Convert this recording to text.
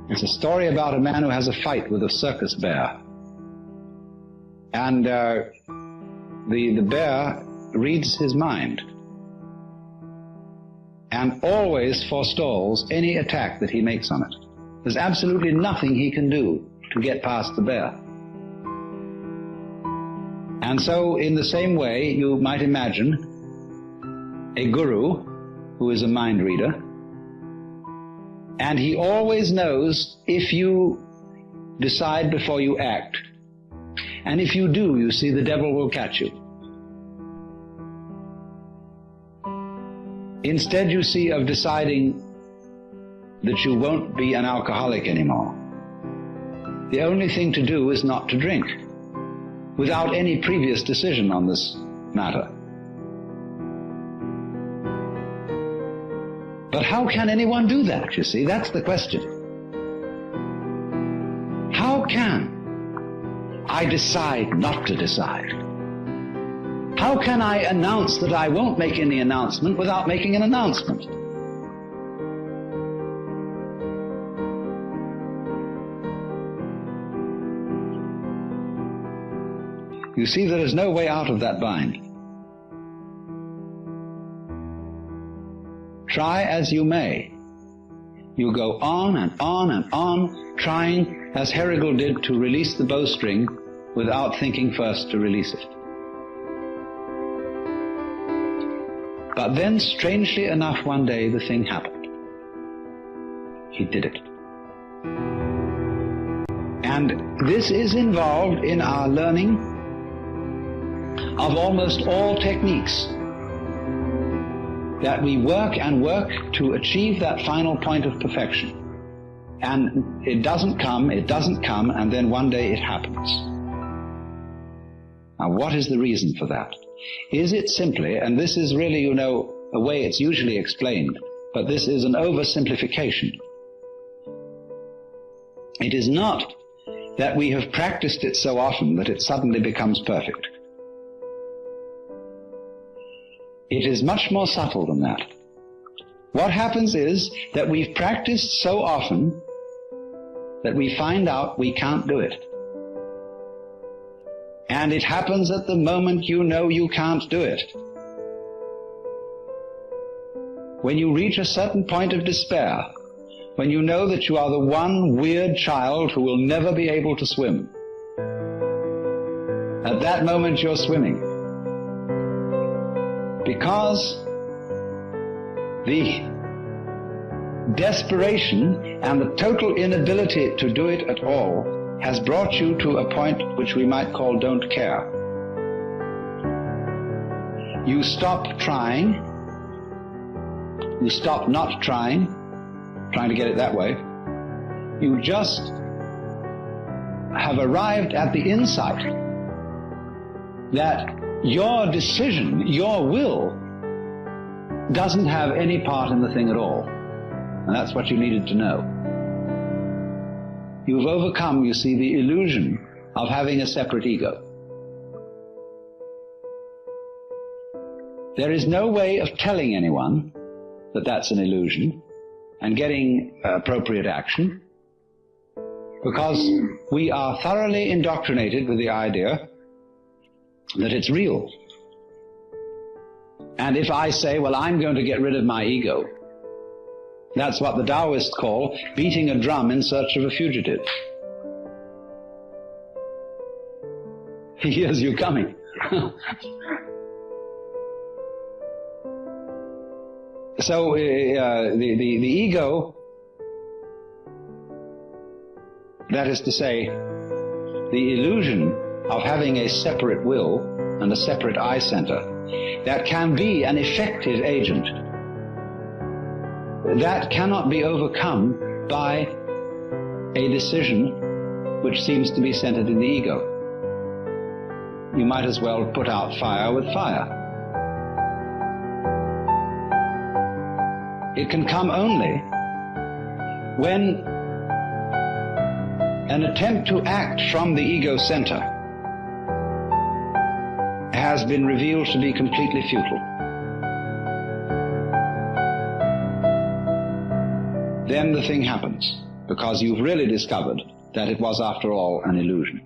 It's a story about a man who has a fight with a circus bear. And the bear reads his mind and always forestalls any attack that he makes on it. There's absolutely nothing he can do to get past the bear. And so, in the same way, you might imagine a guru who is a mind reader, and he always knows if you decide before you act. And if you do, you see, the devil will catch you. Instead, you see, of deciding that you won't be an alcoholic anymore, the only thing to do is not to drink, without any previous decision on this matter. But how can anyone do that, you see? That's the question. How can I decide not to decide? How can I announce that I won't make any announcement without making an announcement? You see, there is no way out of that bind. Try as you may, you go on and on and on, trying, as Herigel did, to release the bowstring without thinking first to release it. But then, strangely enough, one day the thing happened. He did it. And this is involved in our learning of almost all techniques, that we work and work to achieve that final point of perfection. And it doesn't come, and then one day it happens. Now, what is the reason for that? Is it simply, and this is really, you know, a way it's usually explained, but this is an oversimplification. It is not that we have practiced it so often that it suddenly becomes perfect. It is much more subtle than that. What happens is that we've practiced so often that we find out we can't do it. And it happens at the moment you know you can't do it. When you reach a certain point of despair, when you know that you are the one weird child who will never be able to swim, at that moment you're swimming. Because the desperation and the total inability to do it at all has brought you to a point which we might call don't care. You stop trying, you stop not trying to get it that way. You just have arrived at the insight that your decision, your will, doesn't have any part in the thing at all. And that's what you needed to know. You've overcome, you see, the illusion of having a separate ego. There is no way of telling anyone that that's an illusion and getting appropriate action, because we are thoroughly indoctrinated with the idea that it's real. And if I say, well, I'm going to get rid of my ego, that's what the Taoists call beating a drum in search of a fugitive. He hears you coming. So the ego, that is to say, the illusion of having a separate will and a separate I center that can be an effective agent, that cannot be overcome by a decision which seems to be centered in the ego. You might as well put out fire with fire. It can come only when an attempt to act from the ego center has been revealed to be completely futile. Then the thing happens. because you've really discovered that it was, after all, an illusion.